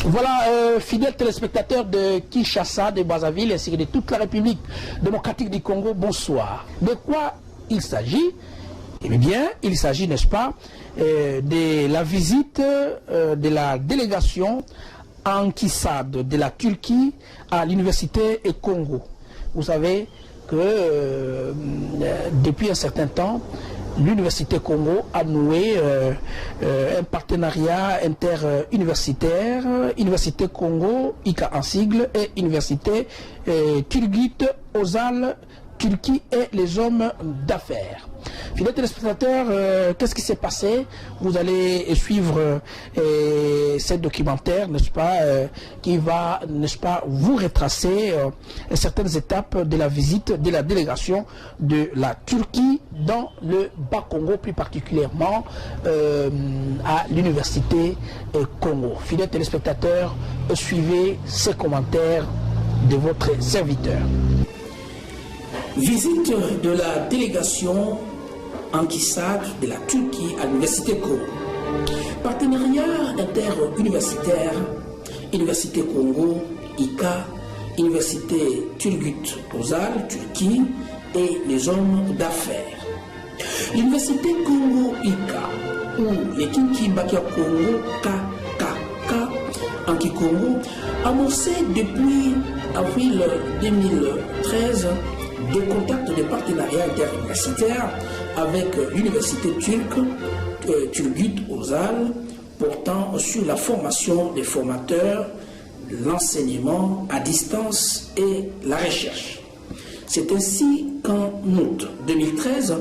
Voilà, fidèles téléspectateurs de Kinshasa, de Brazzaville ainsi que de toute la République démocratique du Congo, bonsoir. De quoi il s'agit? Eh bien, il s'agit, n'est-ce pas, de la visite de la délégation ambassade de la Turquie à l'université Congo. Vous savez que depuis un certain temps, l'université Congo a noué un partenariat interuniversitaire, Université Congo, ICA en sigle, et Université Turgut Özal, Turquie et les hommes d'affaires. Fidèles téléspectateurs, qu'est-ce qui s'est passé? Vous allez suivre ce documentaire, n'est-ce pas, qui va, n'est-ce pas, vous retracer certaines étapes de la visite de la délégation de la Turquie dans le Bas-Congo, plus particulièrement à l'université Congo. Fidèles téléspectateurs, suivez ces commentaires de votre serviteur. Visite de la délégation ambassade de la Turquie à l'université Congo. Partenariat interuniversitaire, Université Congo, ICA, Université Turgut Özal, Turquie et les hommes d'affaires. L'Université Congo ICA, ou les Kinki-Bakia Congo KKK en Kikongo, amorcé depuis avril 2013 des contacts de partenariat interuniversitaire avec l'université turque Turgut Özal portant sur la formation des formateurs, l'enseignement à distance et la recherche. C'est ainsi qu'en août 2013,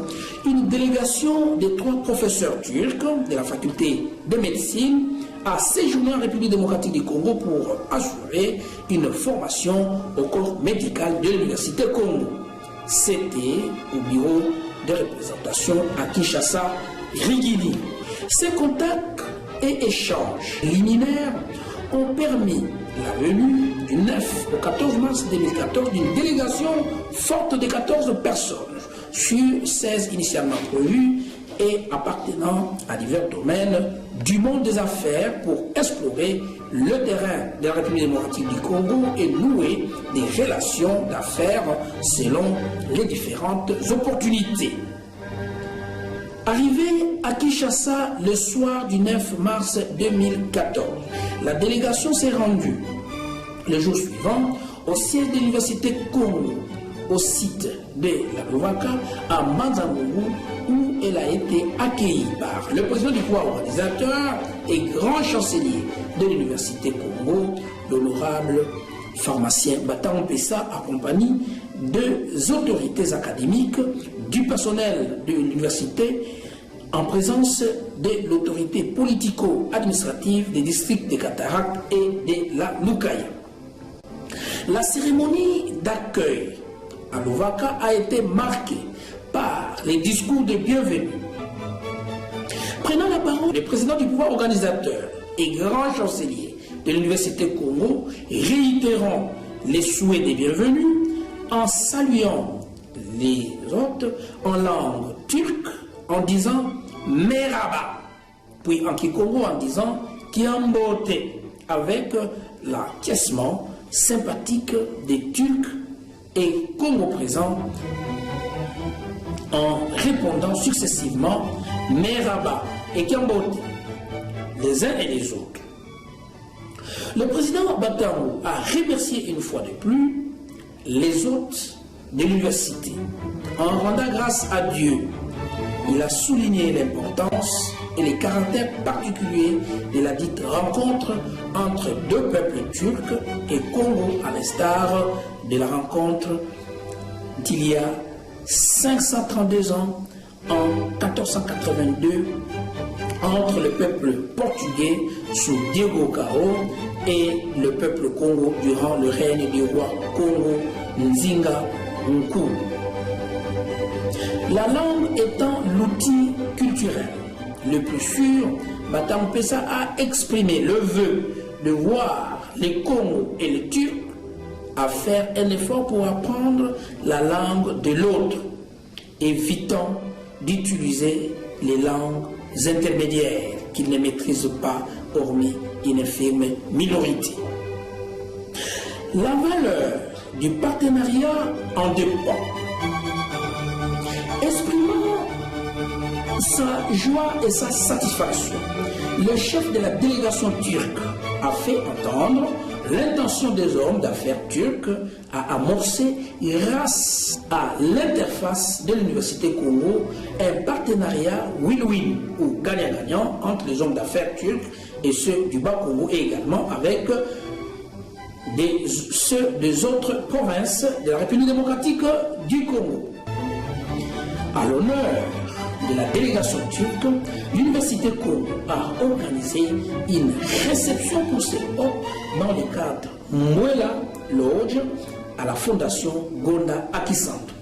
une délégation de 3 professeurs turcs de la faculté de médecine a séjourné en République démocratique du Congo pour assurer une formation au corps médical de l'université Congo. C'était au bureau de représentation à Kinshasa, Rigini. Ces contacts et échanges liminaires ont permis la venue du 9 au 14 mars 2014 d'une délégation forte de 14 personnes sur 16 initialement prévues et appartenant à divers domaines du monde des affaires pour explorer le terrain de la République démocratique du Congo et nouer des relations d'affaires selon les différentes opportunités. Arrivé à Kinshasa le soir du 9 mars 2014, la délégation s'est rendue le jour suivant au siège de l'université Congo, au site de la Louaka à Manzangourou, où elle a été accueillie par le président du pouvoir organisateur et grand chancelier de l'université Congo, l'honorable pharmacien Bata Mpessa, accompagné des autorités académiques, du personnel de l'université, en présence de l'autorité politico-administrative des districts de Cataracte et de la Lukaya. La cérémonie d'accueil à Louaka a été marquée par les discours de bienvenue. Prenant la parole, le président du pouvoir organisateur et grand chancelier de l'université Congo, réitérant les souhaits des bienvenus en saluant les hôtes en langue turque en disant Merhaba, puis en Kikongo en disant Kiambote, avec l'acquiescement sympathique des Turcs et Congo présents en répondant successivement Merhaba et Kiambote, les uns et les autres. Le président Batarou a remercié une fois de plus les hôtes de l'université. En rendant grâce à Dieu, il a souligné l'importance et les caractères particuliers de la dite rencontre entre 2 peuples turcs et Congo, à l'instar de la rencontre d'il y a 532 ans, en 1482, entre le peuple portugais sous Diego Cao et le peuple Congo durant le règne du roi Congo Nzinga Nku. La langue étant l'outil culturel le plus sûr, Bata Mpessa a exprimé le vœu de voir les Congos et les Turcs à faire un effort pour apprendre la langue de l'autre, évitant d'utiliser les langues intermédiaires qu'ils ne maîtrisent pas, hormis une infime minorité. La valeur du partenariat en dépend. Exprimant sa joie et sa satisfaction, le chef de la délégation turque a fait entendre l'intention des hommes d'affaires turcs à amorcer, grâce à l'interface de l'Université Congo, un partenariat win-win ou gagnant-gagnant entre les hommes d'affaires turcs et ceux du Bas-Congo, et également avec ceux des autres provinces de la République démocratique du Congo. À l'honneur de la délégation turque, l'Université Congo a organisé une réception pour ses hôtes dans le cadre Mwela Lodge à la Fondation Gonda Akisanto.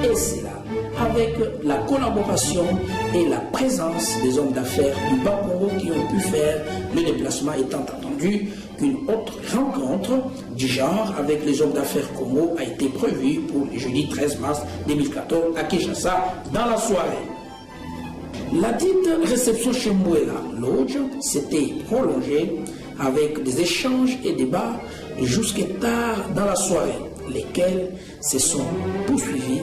Et cela avec la collaboration et la présence des hommes d'affaires du Bas-Congo qui ont pu faire le déplacement, étant entendu qu'une autre rencontre du genre avec les hommes d'affaires Congo a été prévue pour le jeudi 13 mars 2014 à Kinshasa dans la soirée. La dite réception chez Mwela Lodge s'était prolongée avec des échanges et débats jusqu'à tard dans la soirée, lesquels se sont poursuivis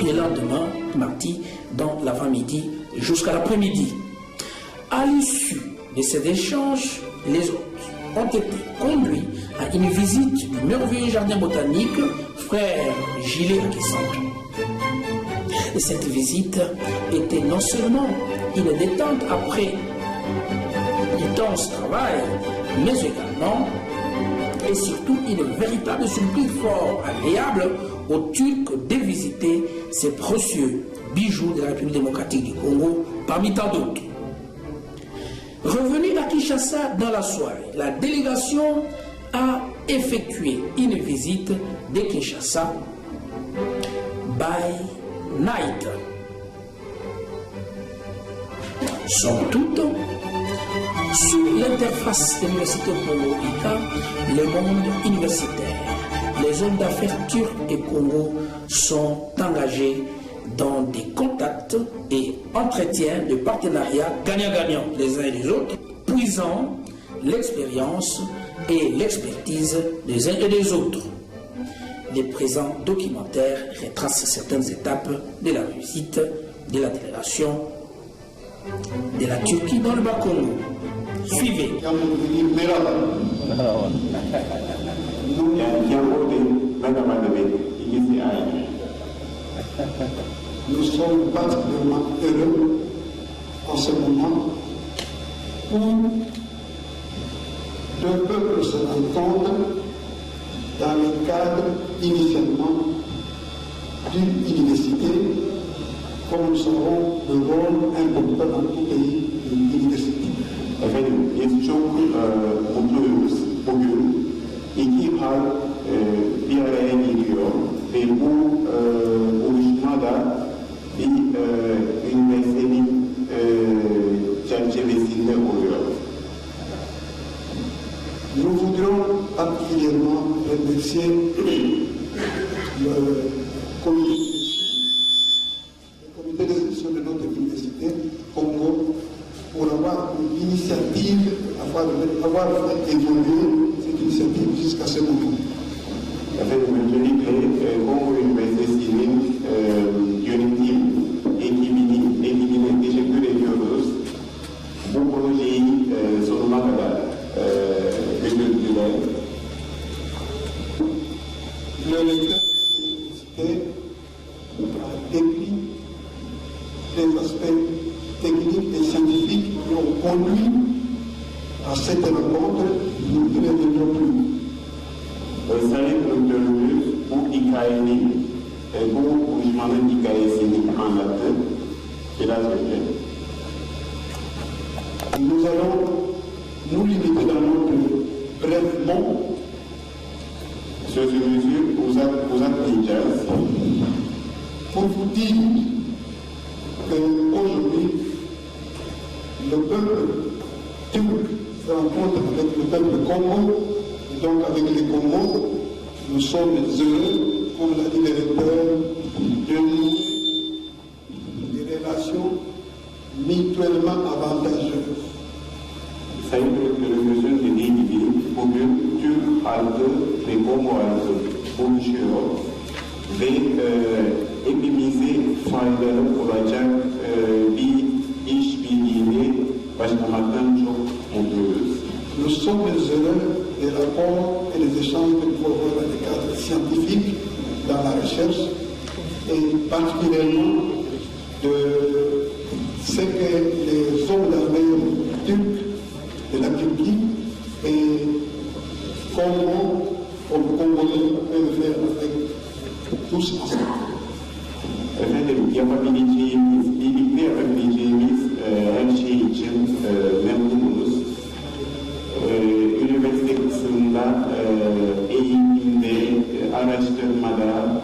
le lendemain, mardi, dans l'avant-midi jusqu'à l'après-midi. À l'issue de ces échanges, les hôtes ont été conduits à une visite du merveilleux jardin botanique Frère Gilet Akisanto. Et cette visite était non seulement une détente après l'intense travail, mais également et surtout une véritable surprise fort agréable aux Turcs de visiter ces précieux bijoux de la République démocratique du Congo, parmi tant d'autres. Revenu à Kinshasa dans la soirée, la délégation a effectué une visite de Kinshasa by night. Somme toute, sous l'interface de l'Université Congo-ICA, le monde universitaire, les hommes d'affaires turcs et Congo sont engagés dans des contacts et entretiens de partenariats gagnant-gagnant les uns et les autres, puisant l'expérience et l'expertise des uns et des autres. Les présents documentaires retracent certaines étapes de la visite de la délégation de la Turquie dans le Bas-Congo. Suivez. Nous sommes particulièrement heureux en ce moment où deux peuples se rencontrent dans le cadre initialement d'une université, comme nous savons le rôle important dans tout pays de l'université. Jest çok mutluyuz bugün. İki hal bir araya geliyor ve bu oluşma da bir üniversitenin çerçevesinde oluyor. Nous voudrions particulièrement remercier le comité de gestion de notre université, Congo, pour avoir une initiative, avoir fait évoluer cette initiative jusqu'à ce moment. Öncelikle Kongo Üniversitesi'nin yönetim ekibine teşekkür ediyoruz. Bu projeyi sonuna kadar götürdüler. Le recteur de l'université a décrit les aspects techniques et scientifiques qui ont conduit à cette rencontre. Nous ne reviendrons plus. Sayın Rektörümüz bu hikayenin, bu buluşmanın hikayesini anlattı biraz önce. Nous allons nous limiter dans notre bref mot Sözümüzü uzatmayacağız. pour vous dire qu'aujourd'hui, le peuple turc se rencontre avec le peuple Congo, et donc avec les Congos. Nous sommes heureux, comme l'a dit le recteur, de nouer des relations mutuellement avantageuses. Sayın Rektörümüz halkı ve Kongo halkı buluşuyor ve hepimize faydalı olacak bir işbirliğini başlamaktan çok mutluyuz. Nous sommes heureux des rapports et des échanges que nous pouvons avoir dans le cadre scientifique, dans la recherche, et particulièrement de ce que les hommes d'affaires turcs de la Turquie et comment les Congolais peuvent faire avec tous ensemble. Efendim yapabileceğimiz, birlikte yapabileceğimiz her şey için memnunuz. Üniversite kısmında, eğitimde, araştırmada,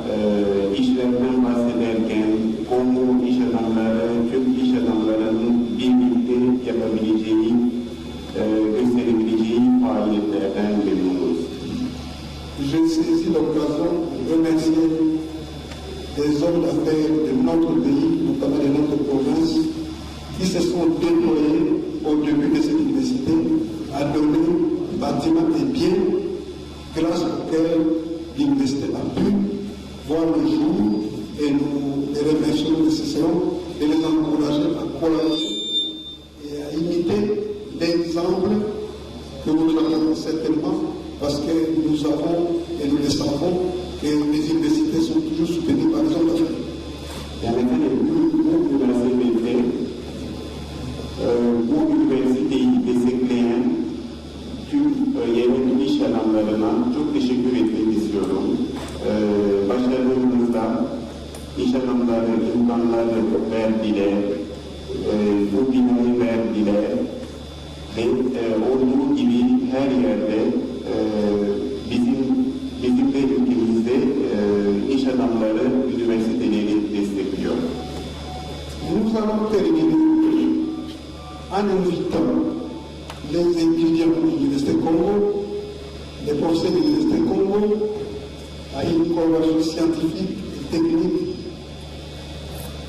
işlerden bahsederken Kongo iş adamları, Türk iş adamlarının birlikte yapabileceği, gösterebileceği faaliyetlerden memnunuz. Je saisis l'occasion de remercier des hommes d'affaires de notre pays, notamment de notre province, qui se sont déployés au début de cette université à donner bâtiments et biens grâce auxquels l'université a pu voir le jour et nous les remercions nécessairement de les encourager à collaborer et à imiter l'exemple que nous avons certainement parce que nous avons et nous le savons que les universités sont toujours soutenues par les hommes d'affaires. Yani bu üniversitede bu üniversiteyi destekleyen tüm yerel iş adamlarına çok teşekkür etmek istiyorum. Başlarımızda iş adamları imkanları verdiler, bu binayı verdiler ve olduğu gibi her yerde bizim de ülkemizde iş adamları üniversiteleri destekliyor. Nous allons terminer en invitant les étudiants de l'Université Congo, les professeurs de l'Université Congo, à une collaboration scientifique et technique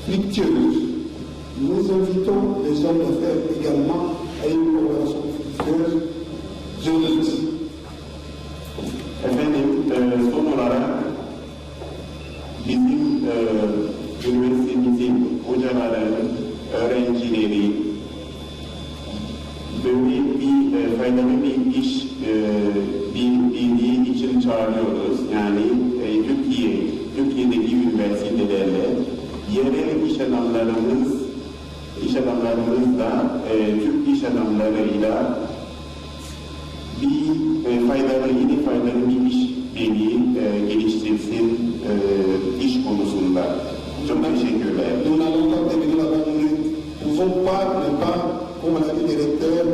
fructueuse. Nous invitons les hommes d'affaires également à une collaboration fructueuse. Je vous remercie. Efendim, son olarak bizim üniversitemizin hocaları, öğrencileri böyle bir faydalı bir iş birliği için çağırıyoruz. Yani Türkiye'deki üniversitelerle yerel iş adamlarımız da Türk iş adamlarıyla yeni faydalı bir iş birliği geliştirsin iş konusunda. Çok teşekkürler. Nous n'allons pas terminer là-bas, nous ne pouvons pas, comme l'a dit le directeur,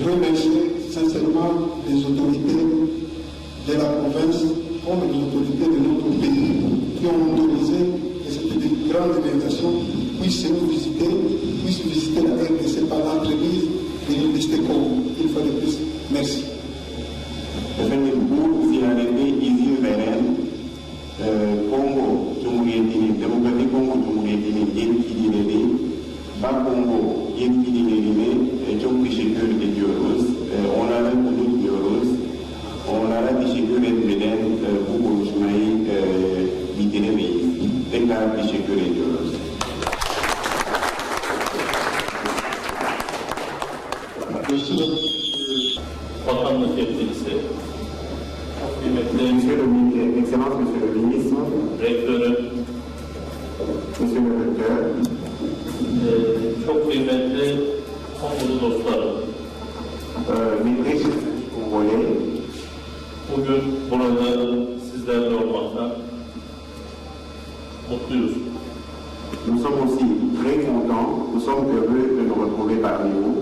remercier sincèrement les autorités de la province comme les autorités de notre pays qui ont autorisé que cette grande délégation puisse nous visiter, puisse visiter la RDC par l'entreprise de l'Université Congo. Il faut de plus. Merci. Efendim bu ziyarete izin veren Kongo Cumhuriyeti'nin, Demokratik Kongo Cumhuriyeti'nin yetkilileri, Kongo yetkililerine çok teşekkür ediyoruz. Onlara unutmuyoruz. Onlara teşekkür etmeden bu konuşmayı bitiremeyiz. Tekrar teşekkür ediyoruz. Bakanlık yetkilisi, Excellence Monsieur le Ministre, rektörü, Monsieur le Recteur, çok kıymetli Kongolu dostlarım, mes très chers Congolais, bugün burada sizlerle olmaktan mutluyuz. nous sommes aussi très contents, nous sommes heureux de nous retrouver parmi vous.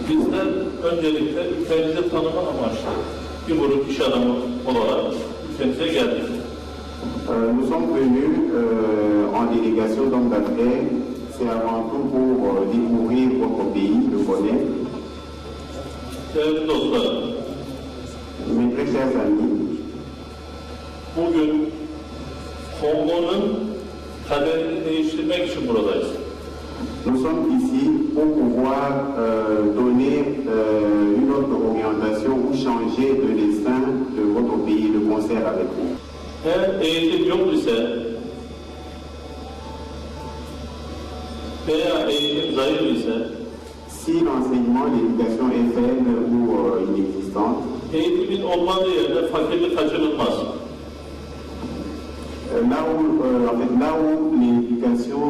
Bizler öncelikle ülkemizi tanıma amaçlı bir grup iş adamı olarak ülkemize geldik. Nous sommes venus en délégation d'hommes d'affaires, c'est avant tout pour découvrir votre pays, le connaître. Değerli dostlarım, Mes très chers amis, bugün Kongo'nun kaderini değiştirmek için buradayız. nous sommes ici pour pouvoir donner une autre orientation changer le destin de votre pays de concert avec vous. Eğer eğitim yok ise veya eğitim zayıf ise, si l'enseignement, l'éducation est faible ou inexistante, eğitimin olmadığı yerde fakirlik kaçınılmaz. Là où l'éducation,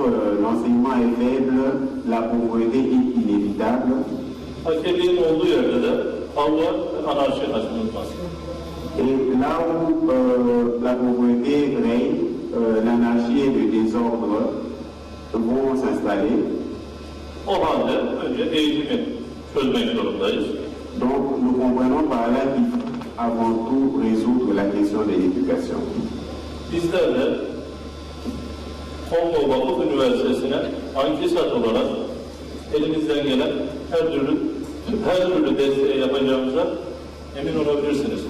l'enseignement est faible, la pauvreté est inévitable. Fakirliğin olduğu yerde de kavga ve anarşi kaçınılmaz. Et là où la pauvreté règne, l'anarchie et le désordre vont s'installer. O halde önce eğitimi çözmek zorundayız. Donc nous comprenons par là qu'il faut avant tout résoudre la question de l'éducation. Bizler de Kongo Vakıf Üniversitesi'ne ankisat olarak elimizden gelen her türlü desteği yapacağımıza emin olabilirsiniz.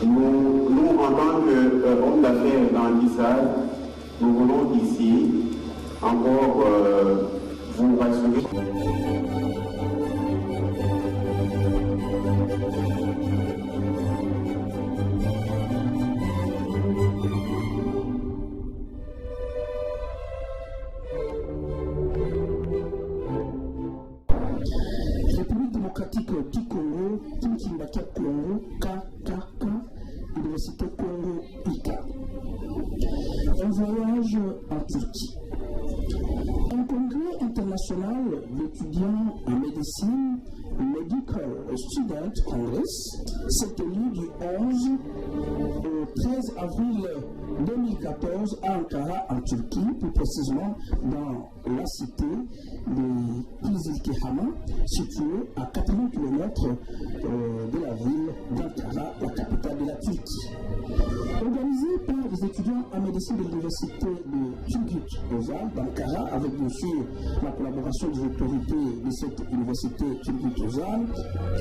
Nous en tant qu'hommes d'affaires d'Anguissade, nous voulons ici encore vous rassurer. République démocratique du Congo, Kinshasa Congo, KKK, Université Congo ICA. Un voyage en Turquie. Un congrès international d'étudiants en médecine, Medical Student Congress, s'est tenu du 11 au 13 avril 2014 à Ankara, en Turquie, plus précisément dans la cité de Kizilkehama, située à 80 km de la ville d'Ankara, la capitale de la Turquie. Organisé par les étudiants en médecine de l'université de Turgut Özal d'Ankara, avec bien sûr la collaboration des autorités de cette université Turgut Özal,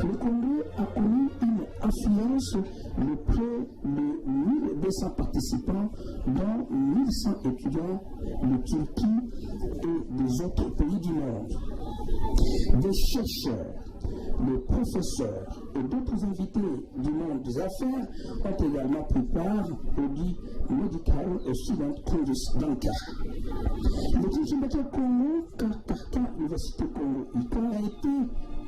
le congrès a connu une affluence de près de 1200 participants, dont 1100 étudiants de Turquie et des autres pays du monde. Des chercheurs, des professeurs et d'autres invités du monde des affaires ont également pris part au dit Medical Student Congress d'Ankara. Le Kinshasa Congo, KKK, Université Congo ICA, a été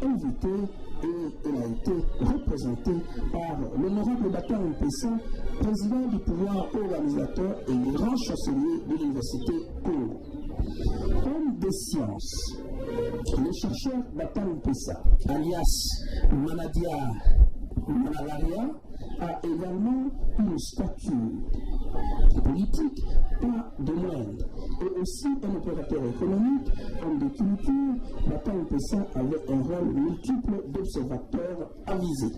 invité et elle a été représentée par l'honorable Bata Mpessa, président du pouvoir organisateur et grand chancelier de l'Université Congo. Homme des sciences, le chercheur Bata Mpessa, alias Manadia Manalaria, a également une stature politique, pas de moindre, et aussi un opérateur économique, homme de culture. Bata Mpessa avait un rôle multiple d'observateur avisé.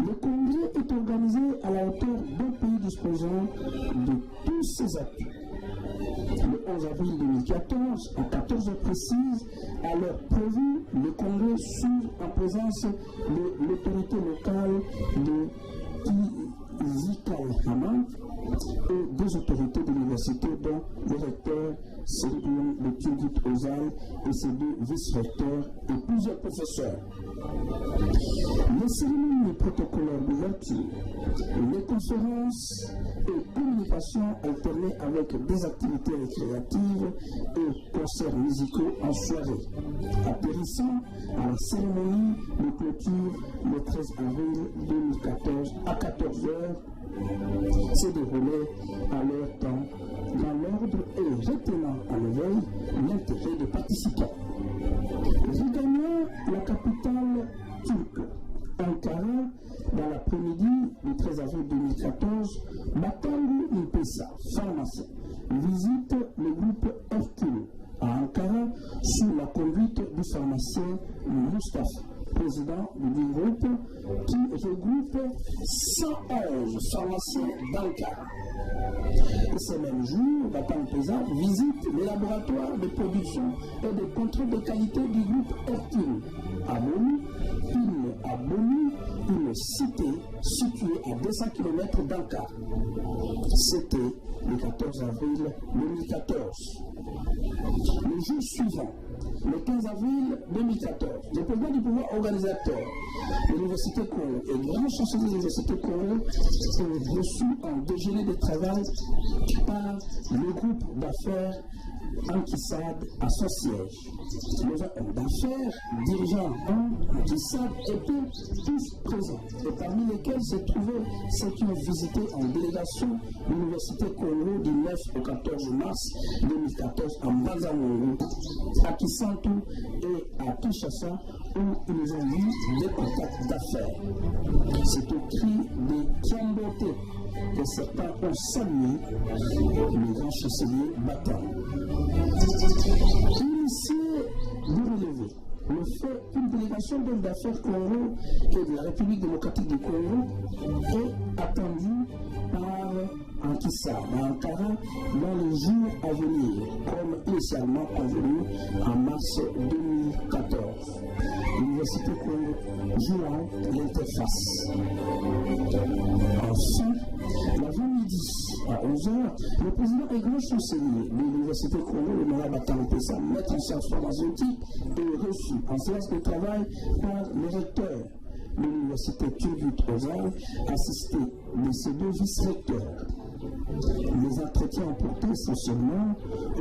Le congrès est organisé à la hauteur d'un pays disposant de tous ses atouts. Le 11 avril 2014, à 14h précise, à l'heure prévue, le congrès s'ouvre en présence de l'autorité locale de Kizilkehama et des autorités de l'université, dont le recteur Serbian de Turgut Özal et ses deux vice-recteurs et plusieurs professeurs. Les cérémonies protocolaires d'ouverture, les conférences et communications alternées avec des activités récréatives et concerts musicaux en soirée, atterrissant à la cérémonie de clôture le 13 avril 2014 à 14h, s'est déroulé à leur temps dans l'ordre et retenant en éveil l'intérêt des participants. Regagnant la capitale turque, Ankara, dans l'après-midi du 13 avril 2014, Batangu Mpessa, pharmacien, visite le groupe Hercule à Ankara sous la conduite du pharmacien Mustafa, président du groupe qui regroupe 111 pharmaciens d'Ankara. Et ce même jour, Bata Mpessa visite les laboratoires de production et de contrôle de qualité du groupe Hercule à Boni, à Boni une cité située à 200 km d'Ankara. C'était le 14 avril 2014. Le jour suivant, le 15 avril 2014, le président du pouvoir organisateur de l'Université Congo et le grand chancelier de l'Université Congo est reçu en déjeuner de travail par le groupe d'affaires Ankisad à son siège. Les hommes d'affaires, dirigeants Ankisad étaient tous présents, et parmi lesquels se trouvaient ceux qui ont visité en délégation l'Université Congo du 9 au 14 mars 2014 à Mbanza-Mungu, à Kisantu et à Kinshasa, où ils ont eu des contacts d'affaires. C'est au cri de Kiambote que certains ont salué le grand chancelier battant. Initié de relever le fait qu'une délégation d'hommes d'affaires Congo et de la République démocratique du Congo est attendue par Ankisad à Ankara dans les jours à venir, comme initialement convenu en mars 2014. L'Université Congo jouant l'interface. Enfin, l'avant-midi à 11h, le président et grand chancelier de l'Université Congo, le Mourad Pessa, maître en sciences pharmaceutiques, est reçu en séance de travail par le recteur de l'Université Turgut Özal, assisté de ses deux vice-recteurs. Les entretiens ont porté essentiellement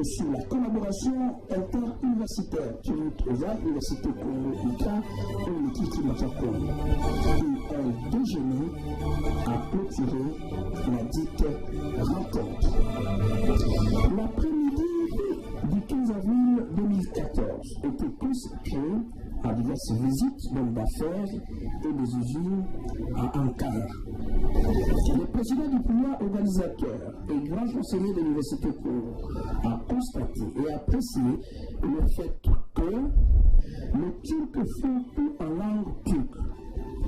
sur la collaboration interuniversitaire Turgut Özal, Université Congo-ICA et l'équipe Kimata-Congo. Et un déjeuner a clôturé la dite rencontre. L'après-midi du 15 avril 2014 était consacré à diverses visites d'hommes d'affaires et des usines à Ankara. Le président du pouvoir organisateur et grand chancelier de l'Université Congo a constaté et apprécié le fait que les Turcs font tout en langue turque.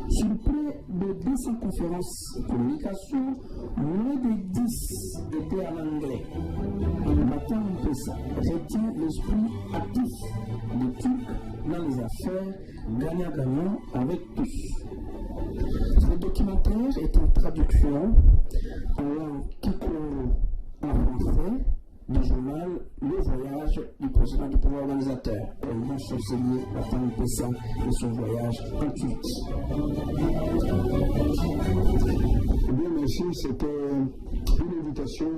Sur près de 200 conférences de communication, moins de 10 étaient en anglais. Batan Pessa retient l'esprit actif des Turcs dans les affaires gagnant-gagnant avec tous. Ce documentaire est en traduction en langue kikoro en français du journal Le Voyage du président du pouvoir organisateur, le grand chancelier Batan Pessa et son voyage en Turquie. Bien, merci. C'était une invitation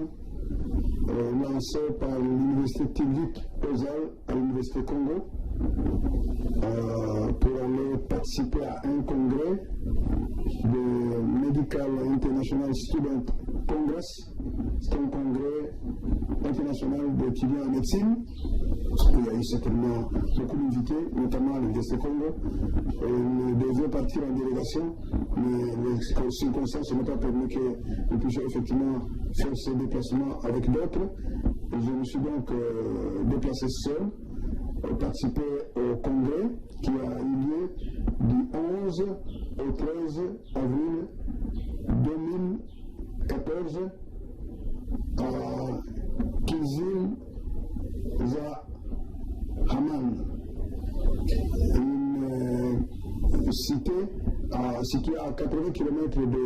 lancée par l'Université Turgut Özal à l'Université Congo pour aller participer à un congrès de Medical International Student Congress. C'est un congrès international d'étudiants en médecine. Il y a eu certainement beaucoup d'invités, notamment à l'Université Congo. Ils devaient partir en délégation, mais les circonstances n'ont pas permis qu'ils puissent effectivement faire ces déplacements avec d'autres. Je me suis donc déplacé seul, participer au congrès qui a eu lieu du 11 au 13 avril 2014 à Kizil Zahaman, une cité située à 80 km de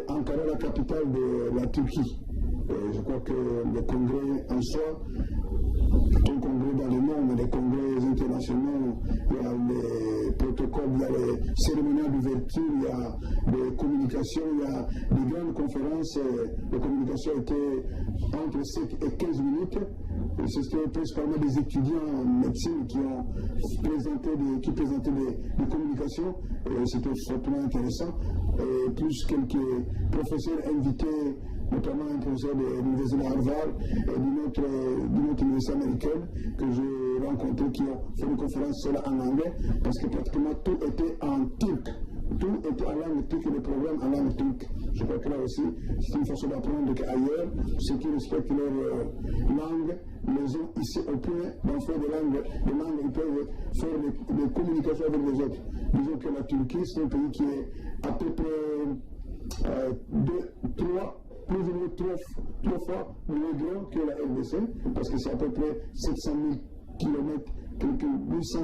Ankara, la capitale de la Turquie. Je crois que le congrès en soi, un congrès dans le monde, les congrès internationaux, il y a les protocoles, il y a les cérémonies d'ouverture, il y a des communications, il y a des grandes conférences. Les communications étaient entre 7 et 15 minutes. C'était principalement des étudiants en médecine qui ont présentaient des communications. C'était fortement intéressant. Et plus quelques professeurs invités, notamment un professeur de l'université de Harvard et d'une autre université américaine que j'ai rencontré qui ont fait une conférence en anglais parce que pratiquement tout était en turc. Tout était en langue turque et le programme en langue turque. Je crois que là aussi, c'est une façon d'apprendre qu'ailleurs, ceux qui respectent leur langue les ont ici au point d'en faire des langues, ils peuvent faire des communications avec les autres. Disons que la Turquie, c'est un pays qui est à peu près plus ou moins trois fois moins grand que la RDC, parce que c'est à peu près 700 000 km, quelques 800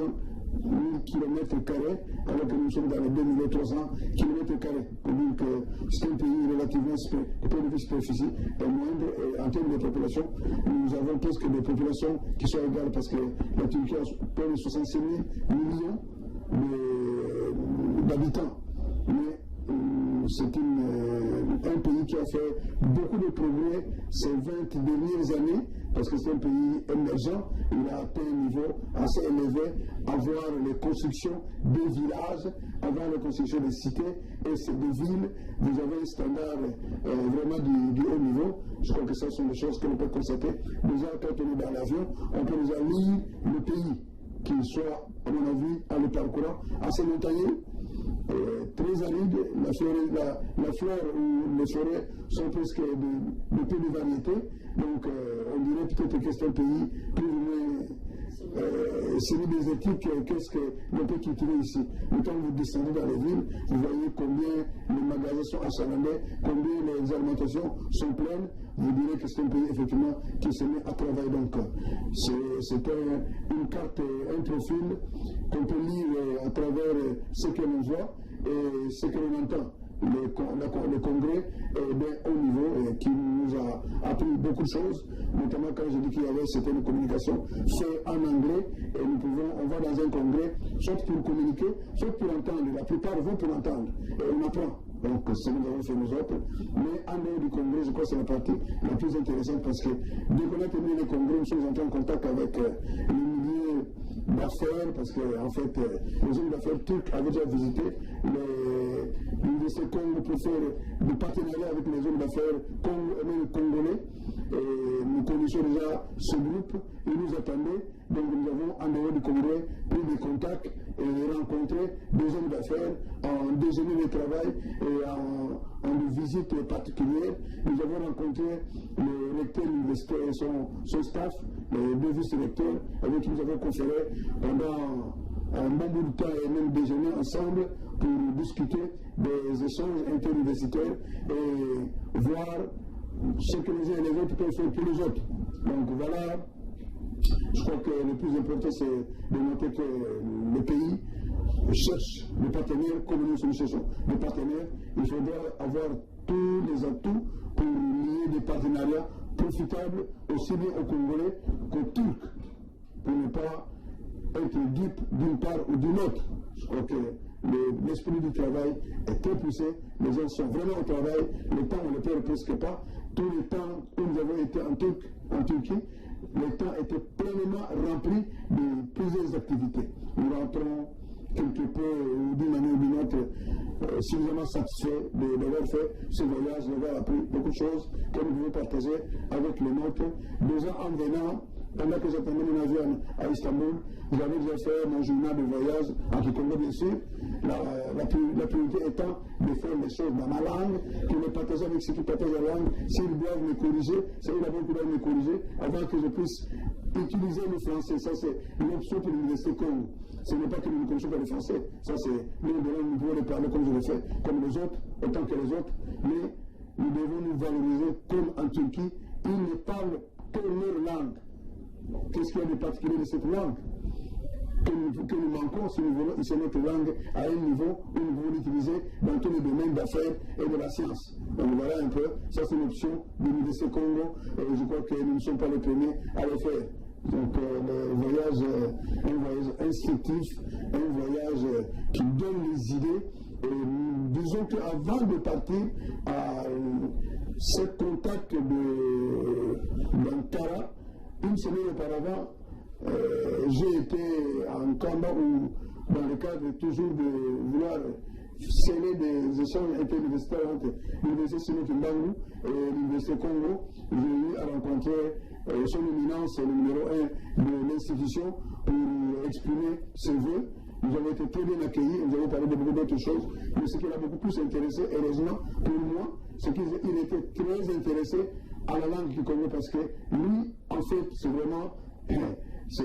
1000 km², alors que nous sommes dans les 2300 km². Pour dire que c'est un pays relativement, du point de vue superficie, moindre. Et en termes de population, nous avons presque des populations qui sont égales parce que la Turquie a près de 66 000 millions d'habitants. Mais c'est un pays qui a fait beaucoup de progrès ces 20 dernières années, parce que c'est un pays émergent. Il a atteint un niveau assez élevé, avoir les constructions des villages, avoir les constructions des cités et des villes. Vous avez un standard vraiment du haut niveau. Je crois que ce sont des choses que l'on peut constater. Déjà, quand on est dans l'avion, on peut déjà lire le pays, qu'il soit, à mon avis, en le parcourant, assez montagneux, très aride. La flore ou les forêts sont presque de peu de variété. Donc, on dirait peut-être que c'est un pays plus ou moins semi-désertique. Qu'est-ce que l'on peut cultiver ici? Mais quand vous descendez dans les villes, vous voyez combien les magasins sont achalandés, combien les alimentations sont pleines. Vous direz que c'est un pays, effectivement, qui se met à travailler. Donc, c'est une carte, un profil qu'on peut lire à travers ce que l'on voit et ce que l'on entend. Le congrès est d'un haut niveau qui nous a appris beaucoup de choses, notamment quand j'ai dit qu'il y avait certaines communications faites en anglais, et on va dans un congrès, soit pour communiquer, soit pour entendre. La plupart vont pour entendre, et on apprend. Donc, c'est nous avons fait nous autres. Mais en dehors du congrès, je crois que c'est la partie la plus intéressante parce que dès qu'on a terminé le congrès, nous sommes entrés en contact avec les milieux d'affaires, parce que, en fait, les hommes d'affaires turcs avaient déjà visité l'Université Congo pour faire des partenariats avec les hommes d'affaires même congolais. Et nous connaissions déjà ce groupe, ils nous attendaient. Donc, nous avons, en dehors du congrès, pris des contacts et rencontré des hommes d'affaires en déjeuner de travail et en visite particulière. Nous avons rencontré le recteur de l'université et son staff, les deux vice-recteurs, avec qui nous avons conféré pendant un bon bout de temps et même déjeuner ensemble pour discuter des échanges interuniversitaires et voir ce que les uns et les autres peuvent faire pour les autres. Donc voilà, je crois que le plus important c'est de noter que le pays cherche des partenaires comme nous cherchons des partenaires. Il faudra avoir tous les atouts pour lier des partenariats profitables aussi bien aux Congolais qu'aux Turcs, pour ne pas être dupe d'une part ou d'une autre. Je crois que l'esprit du travail est très poussé, les gens sont vraiment au travail, le temps on ne le perd presque pas. Tout le temps où nous avons été en Turquie, le temps était pleinement rempli de plusieurs activités. Nous rentrons quelque peu, d'une manière ou d'une autre, suffisamment satisfait d'avoir fait ce voyage, d'avoir appris beaucoup de choses que nous pouvons partager avec les nôtres. Déjà en venant, pendant que j'attendais mon avion à Istanbul, j'avais déjà fait mon journal de voyage en Kikongo, bien sûr. La priorité étant de faire les choses dans ma langue, pour les partager avec ceux qui partagent la langue. S'ils doivent me corriger, c'est eux d'abord qui doivent me corriger avant que je puisse utiliser le français. Ça, c'est l'option pour l'Université Congo. Ce n'est pas que nous ne connaissons pas le français. Ça, c'est nous pouvons le parler comme je le fais, comme les autres, autant que les autres. Mais nous devons nous valoriser comme en Turquie. Ils ne parlent que leur langue. Qu'est-ce qu'il y a de particulier de cette langue que nous manquons si nous voulons utiliser notre langue à un niveau où nous pouvons l'utiliser dans tous les domaines d'affaires et de la science. Donc voilà un peu, ça c'est une option de l'Université Congo et je crois que nous ne sommes pas les premiers à le faire. Donc le voyage, un voyage instructif, un voyage qui donne les idées. Et disons qu'avant de partir à ce contact d'Ankara, une semaine auparavant, j'ai été en combat où, dans le cadre toujours de vouloir sceller des échanges interuniversitaires entre l'Université Simon Kimbangu et l'Université Congo, j'ai eu à rencontrer son éminence, le numéro 1 de l'institution, pour exprimer ses vœux. Nous avons été très bien accueillis, nous avons parlé de beaucoup d'autres choses, mais ce qui l'a beaucoup plus intéressé, heureusement pour moi, c'est qu'il était très intéressé à la langue du Congo parce que lui, en fait, c'est vraiment, ce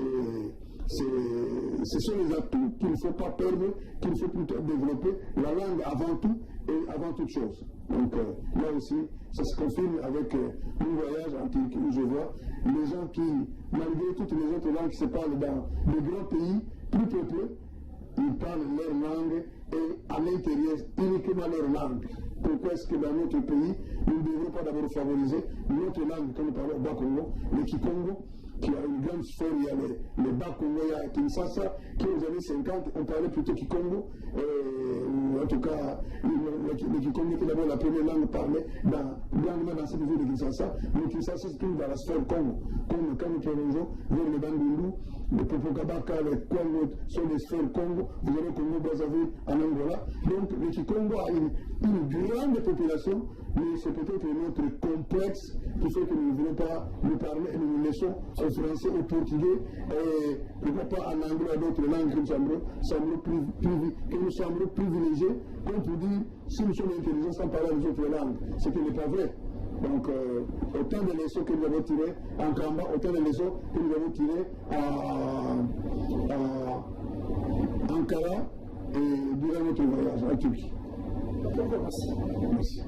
sont les atouts qu'il ne faut pas perdre, qu'il faut plutôt développer, la langue avant tout et avant toute chose. Donc là aussi, ça se confirme avec mon voyage en Turquie où je vois les gens qui, malgré toutes les autres langues qui se parlent dans les grands pays, plus peuplés, ils parlent leur langue et à l'intérieur uniquement leur langue. Pourquoi est-ce que dans notre pays, nous ne devrions pas d'abord favoriser notre langue, comme nous parlons au Bas-Congo, le Kikongo, qui a une grande sphère, il y a les Bas-Congo, il y a Kinshasa, qui aux années 50, on parlait plutôt Kikongo, ou en tout cas, le Kikongo était d'abord la première langue parlée dans cette ville de Kinshasa, mais Kinshasa se trouve dans la sphère Congo. Comme quand nous plongeons vers le Bandundu, le Popokabaka, le Congo sont des sphères Congo, vous avez Congo, Brazzaville, en Angola. Donc le Kikongo a une grande population, mais c'est peut-être notre complexe qui fait que nous ne voulons pas nous parler et nous nous laissons au français, au portugais, et pourquoi pas en anglais à d'autres langues que nous semblons privilégiés, comme pour dire si nous sommes intelligents sans parler les autres langues, ce qui n'est pas vrai. Donc, autant de leçons que nous avons tirées en Kamba, autant de leçons que nous avons tirées à Ankara et durant notre voyage en Turquie. Merci. Merci.